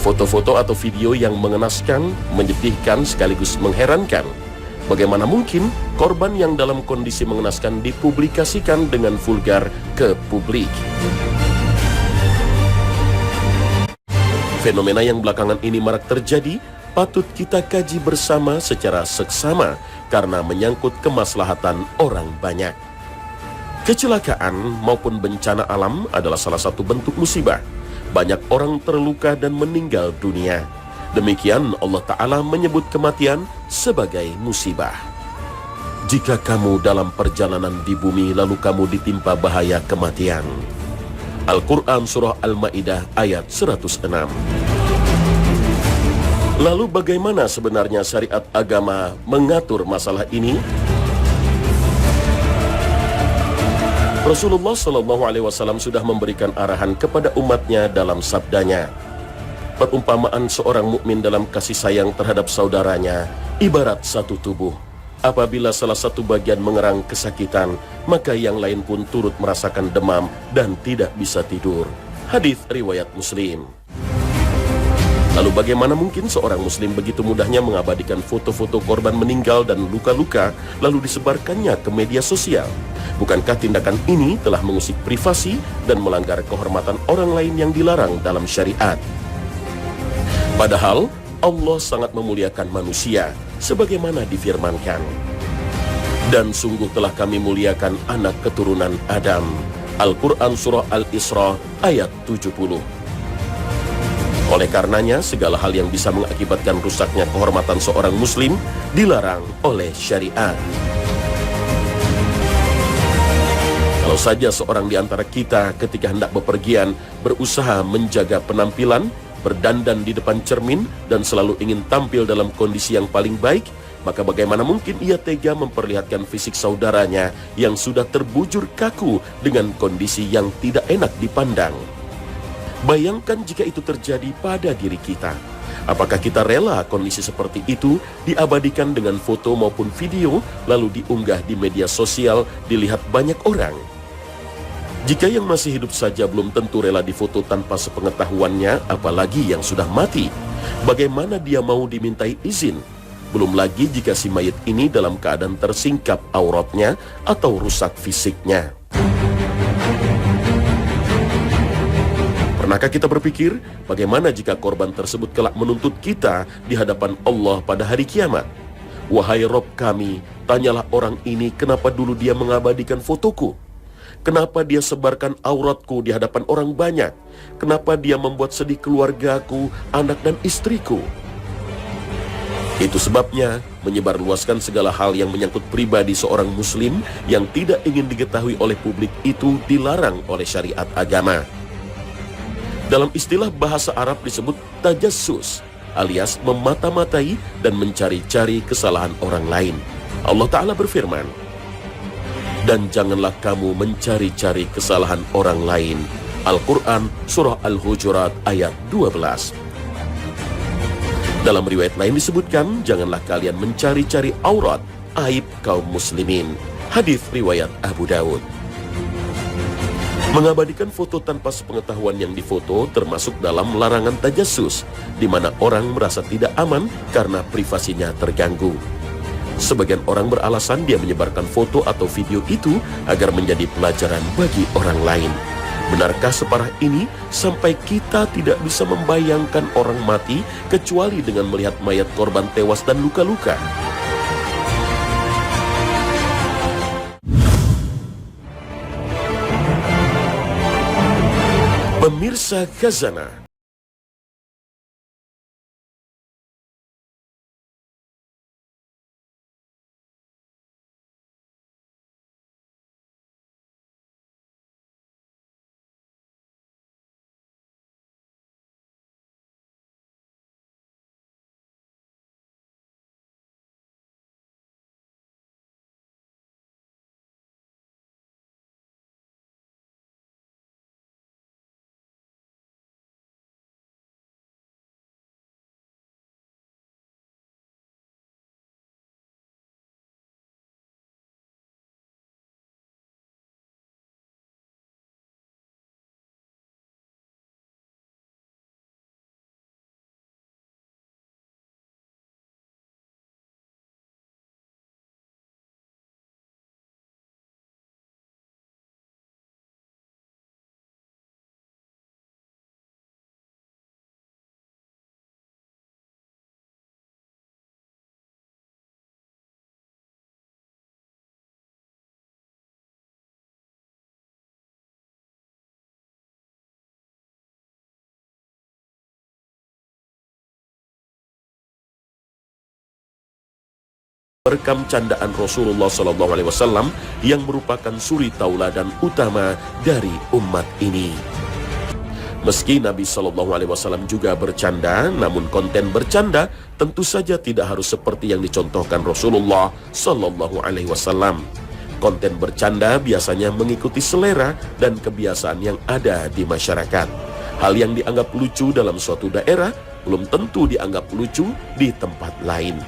Foto-foto atau video yang mengenaskan, menyedihkan sekaligus mengherankan. Bagaimana mungkin korban yang dalam kondisi mengenaskan dipublikasikan dengan vulgar ke publik? Fenomena yang belakangan ini marak terjadi patut kita kaji bersama secara seksama karena menyangkut kemaslahatan orang banyak. Kecelakaan maupun bencana alam adalah salah satu bentuk musibah. Banyak orang terluka dan meninggal dunia. Demikian Allah Ta'ala menyebut kematian sebagai musibah. Jika kamu dalam perjalanan di bumi lalu kamu ditimpa bahaya kematian. Al-Quran Surah Al-Ma'idah ayat 106. Lalu bagaimana sebenarnya syariat agama mengatur masalah ini? Rasulullah SAW sudah memberikan arahan kepada umatnya dalam sabdanya. Perumpamaan seorang mukmin dalam kasih sayang terhadap saudaranya ibarat satu tubuh. Apabila salah satu bagian mengerang kesakitan, maka yang lain pun turut merasakan demam dan tidak bisa tidur. Hadis riwayat Muslim. Lalu bagaimana mungkin seorang muslim begitu mudahnya mengabadikan foto-foto korban meninggal dan luka-luka lalu disebarkannya ke media sosial? Bukankah tindakan ini telah mengusik privasi dan melanggar kehormatan orang lain yang dilarang dalam syariat? Padahal Allah sangat memuliakan manusia sebagaimana difirmankan. Dan sungguh telah kami muliakan anak keturunan Adam. Al-Quran Surah Al-Isra ayat 70. Oleh karenanya, segala hal yang bisa mengakibatkan rusaknya kehormatan seorang muslim dilarang oleh syariat. Kalau saja seorang di antara kita ketika hendak bepergian berusaha menjaga penampilan, berdandan di depan cermin, dan selalu ingin tampil dalam kondisi yang paling baik, maka bagaimana mungkin ia tega memperlihatkan fisik saudaranya yang sudah terbujur kaku dengan kondisi yang tidak enak dipandang? Bayangkan jika itu terjadi pada diri kita. Apakah kita rela kondisi seperti itu diabadikan dengan foto maupun video lalu diunggah di media sosial dilihat banyak orang? Jika yang masih hidup saja belum tentu rela difoto tanpa sepengetahuannya, apalagi yang sudah mati. Bagaimana dia mau dimintai izin? Belum lagi jika si mayit ini dalam keadaan tersingkap auratnya atau rusak fisiknya. Pernahkah kita berpikir bagaimana jika korban tersebut kelak menuntut kita di hadapan Allah pada hari kiamat? Wahai Rob kami, tanyalah orang ini kenapa dulu dia mengabadikan fotoku? Kenapa dia sebarkan auratku di hadapan orang banyak? Kenapa dia membuat sedih keluargaku, anak dan istriku? Itu sebabnya menyebarluaskan segala hal yang menyangkut pribadi seorang muslim yang tidak ingin diketahui oleh publik itu dilarang oleh syariat agama. Dalam istilah bahasa Arab disebut tajassus, alias memata-matai dan mencari-cari kesalahan orang lain. Allah Ta'ala berfirman, dan janganlah kamu mencari-cari kesalahan orang lain. Al-Quran Surah Al-Hujurat ayat 12. Dalam riwayat lain disebutkan, janganlah kalian mencari-cari aurat, aib kaum muslimin. Hadis riwayat Abu Daud. Mengabadikan foto tanpa sepengetahuan yang difoto termasuk dalam larangan tajassus, di mana orang merasa tidak aman karena privasinya terganggu. Sebagian orang beralasan dia menyebarkan foto atau video itu agar menjadi pelajaran bagi orang lain. Benarkah separah ini sampai kita tidak bisa membayangkan orang mati kecuali dengan melihat mayat korban tewas dan luka-luka? Pemirsa Khazanah, merekam candaan Rasulullah SAW yang merupakan suri tauladan utama dari umat ini. Meski Nabi SAW juga bercanda, namun konten bercanda tentu saja tidak harus seperti yang dicontohkan Rasulullah SAW. Konten bercanda biasanya mengikuti selera dan kebiasaan yang ada di masyarakat. Hal yang dianggap lucu dalam suatu daerah belum tentu dianggap lucu di tempat lain.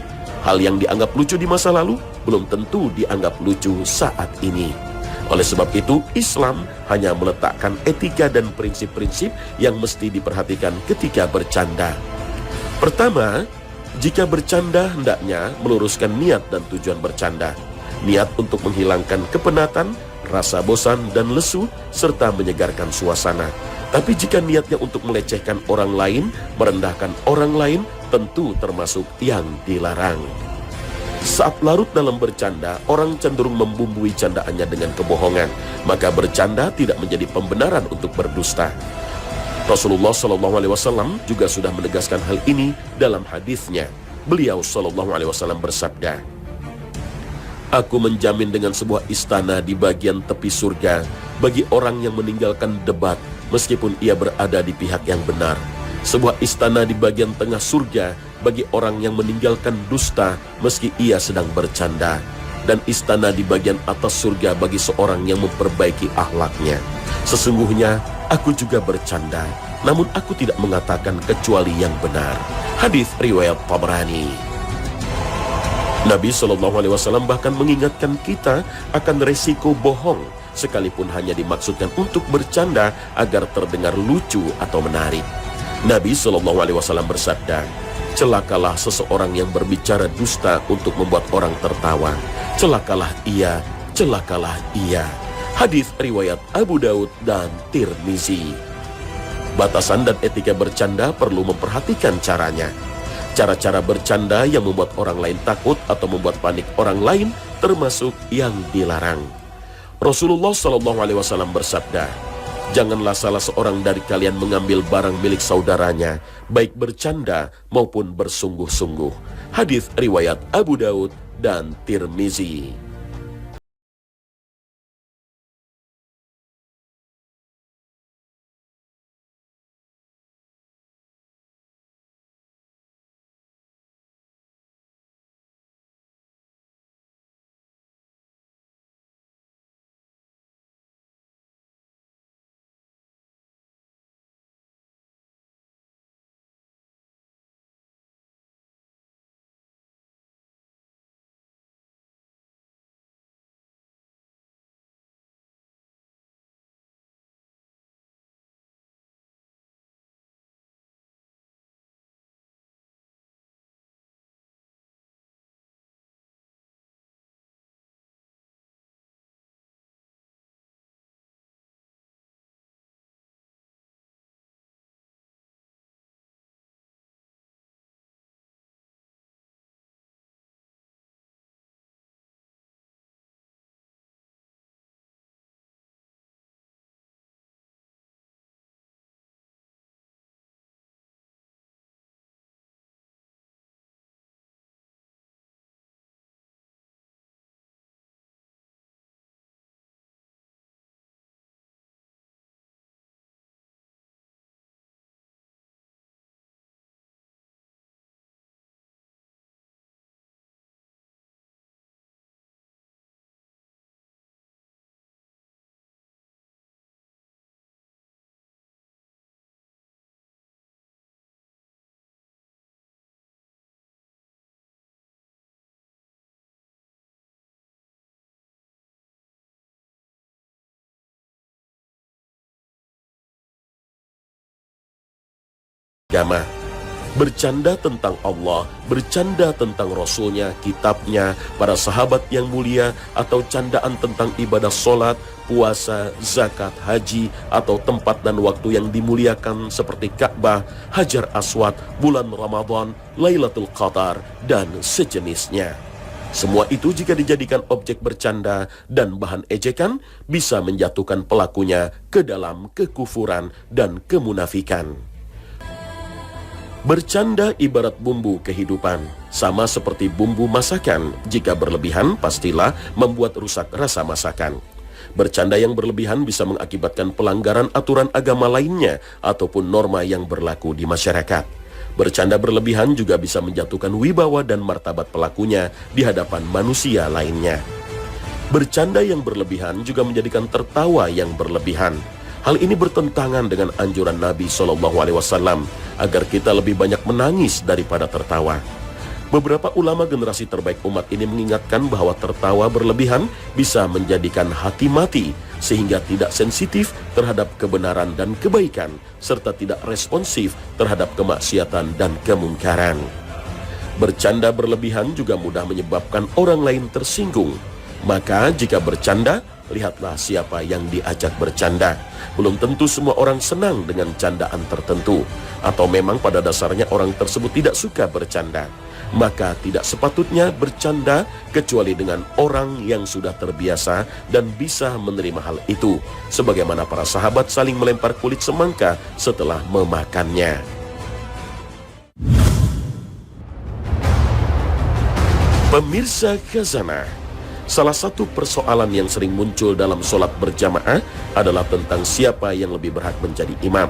Hal yang dianggap lucu di masa lalu belum tentu dianggap lucu saat ini. Oleh sebab itu, Islam hanya meletakkan etika dan prinsip-prinsip yang mesti diperhatikan ketika bercanda. Pertama, jika bercanda hendaknya meluruskan niat dan tujuan bercanda. Niat untuk menghilangkan kepenatan, rasa bosan dan lesu, serta menyegarkan suasana. Tapi jika niatnya untuk melecehkan orang lain, merendahkan orang lain, tentu termasuk yang dilarang. Saat larut dalam bercanda, orang cenderung membumbui candaannya dengan kebohongan, maka bercanda tidak menjadi pembenaran untuk berdusta. Rasulullah SAW juga sudah menegaskan hal ini dalam hadisnya. Beliau SAW bersabda, "Aku menjamin dengan sebuah istana di bagian tepi surga bagi orang yang meninggalkan debat meskipun ia berada di pihak yang benar. Sebuah istana di bagian tengah surga bagi orang yang meninggalkan dusta meski ia sedang bercanda. Dan istana di bagian atas surga bagi seorang yang memperbaiki akhlaknya. Sesungguhnya aku juga bercanda, namun aku tidak mengatakan kecuali yang benar." Hadis riwayat Tabrani. Nabi SAW bahkan mengingatkan kita akan resiko bohong, sekalipun hanya dimaksudkan untuk bercanda agar terdengar lucu atau menarik. Nabi SAW bersabda, "Celakalah seseorang yang berbicara dusta untuk membuat orang tertawa. Celakalah ia, celakalah ia." Hadis riwayat Abu Daud dan Tirmizi. Batasan dan etika bercanda perlu memperhatikan caranya. Cara-cara bercanda yang membuat orang lain takut atau membuat panik orang lain termasuk yang dilarang. Rasulullah SAW bersabda, "Janganlah salah seorang dari kalian mengambil barang milik saudaranya, baik bercanda maupun bersungguh-sungguh." Hadis riwayat Abu Daud dan Tirmizi. Agama. Bercanda tentang Allah, bercanda tentang Rasulnya, kitabnya, para sahabat yang mulia, atau candaan tentang ibadah sholat, puasa, zakat, haji, atau tempat dan waktu yang dimuliakan seperti Ka'bah, Hajar Aswad, bulan Ramadan, Lailatul Qadar, dan sejenisnya. Semua itu jika dijadikan objek bercanda dan bahan ejekan, bisa menjatuhkan pelakunya ke dalam kekufuran dan kemunafikan. Bercanda ibarat bumbu kehidupan. Sama seperti bumbu masakan, jika berlebihan pastilah membuat rusak rasa masakan. Bercanda yang berlebihan bisa mengakibatkan pelanggaran aturan agama lainnya ataupun norma yang berlaku di masyarakat. Bercanda berlebihan juga bisa menjatuhkan wibawa dan martabat pelakunya di hadapan manusia lainnya. Bercanda yang berlebihan juga menjadikan tertawa yang berlebihan. Hal ini bertentangan dengan anjuran Nabi SAW agar kita lebih banyak menangis daripada tertawa. Beberapa ulama generasi terbaik umat ini mengingatkan bahwa tertawa berlebihan bisa menjadikan hati mati, sehingga tidak sensitif terhadap kebenaran dan kebaikan, serta tidak responsif terhadap kemaksiatan dan kemungkaran. Bercanda berlebihan juga mudah menyebabkan orang lain tersinggung. Maka jika bercanda, lihatlah siapa yang diajak bercanda. Belum tentu semua orang senang dengan candaan tertentu, atau memang pada dasarnya orang tersebut tidak suka bercanda. Maka tidak sepatutnya bercanda kecuali dengan orang yang sudah terbiasa dan bisa menerima hal itu, sebagaimana para sahabat saling melempar kulit semangka setelah memakannya. Pemirsa Khazanah, salah satu persoalan yang sering muncul dalam sholat berjamaah adalah tentang siapa yang lebih berhak menjadi imam.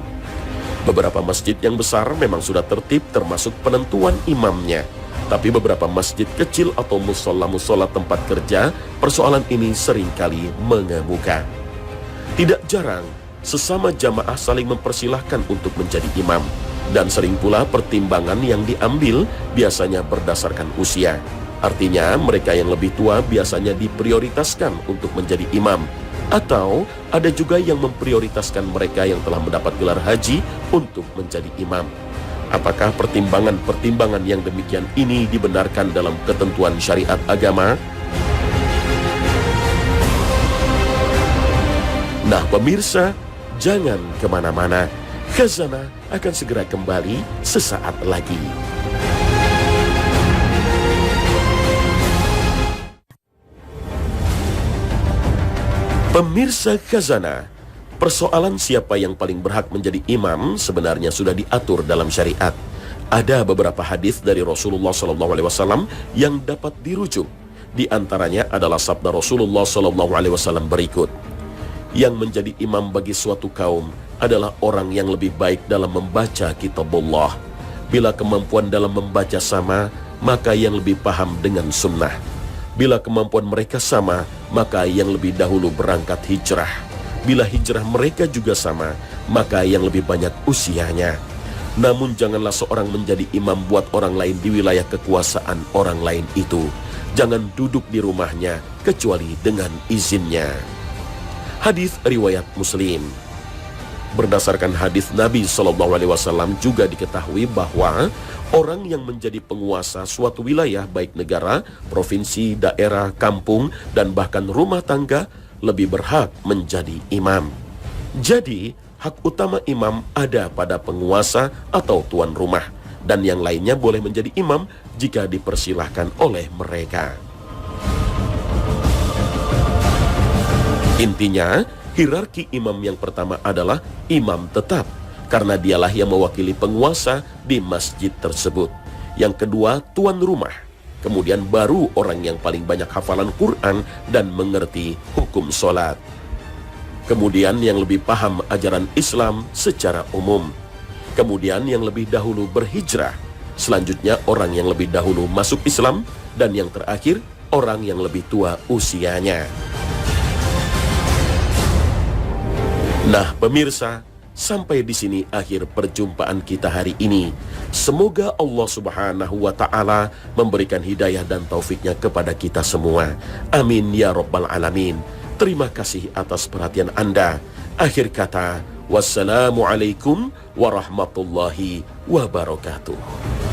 Beberapa masjid yang besar memang sudah tertib termasuk penentuan imamnya. Tapi beberapa masjid kecil atau musola-musola tempat kerja, persoalan ini seringkali mengemuka. Tidak jarang, sesama jamaah saling mempersilahkan untuk menjadi imam. Dan sering pula pertimbangan yang diambil biasanya berdasarkan usia. Artinya mereka yang lebih tua biasanya diprioritaskan untuk menjadi imam. Atau ada juga yang memprioritaskan mereka yang telah mendapat gelar haji untuk menjadi imam. Apakah pertimbangan-pertimbangan yang demikian ini dibenarkan dalam ketentuan syariat agama? Nah pemirsa, jangan kemana-mana. Khazanah akan segera kembali sesaat lagi. Pemirsa Khazanah, persoalan siapa yang paling berhak menjadi imam sebenarnya sudah diatur dalam syariat. Ada beberapa hadis dari Rasulullah SAW yang dapat dirujuk. Di antaranya adalah sabda Rasulullah SAW berikut: yang menjadi imam bagi suatu kaum adalah orang yang lebih baik dalam membaca kitabullah. Bila kemampuan dalam membaca sama, maka yang lebih paham dengan sunnah. Bila kemampuan mereka sama, maka yang lebih dahulu berangkat hijrah. Bila hijrah mereka juga sama, maka yang lebih banyak usianya. Namun janganlah seorang menjadi imam buat orang lain di wilayah kekuasaan orang lain itu. Jangan duduk di rumahnya kecuali dengan izinnya. Hadis riwayat Muslim. Berdasarkan hadis Nabi SAW juga diketahui bahwa orang yang menjadi penguasa suatu wilayah, baik negara, provinsi, daerah, kampung, dan bahkan rumah tangga, lebih berhak menjadi imam. Jadi, hak utama imam ada pada penguasa atau tuan rumah, dan yang lainnya boleh menjadi imam jika dipersilahkan oleh mereka. Intinya, hierarki imam yang pertama adalah imam tetap, karena dialah yang mewakili penguasa di masjid tersebut. Yang kedua, tuan rumah. Kemudian baru orang yang paling banyak hafalan Quran dan mengerti hukum sholat. Kemudian yang lebih paham ajaran Islam secara umum. Kemudian yang lebih dahulu berhijrah. Selanjutnya orang yang lebih dahulu masuk Islam. Dan yang terakhir orang yang lebih tua usianya. Nah pemirsa, sampai di sini akhir perjumpaan kita hari ini. Semoga Allah Subhanahu wa Ta'ala memberikan hidayah dan taufiknya kepada kita semua. Amin ya Rabbal Alamin. Terima kasih atas perhatian Anda. Akhir kata, wassalamualaikum warahmatullahi wabarakatuh.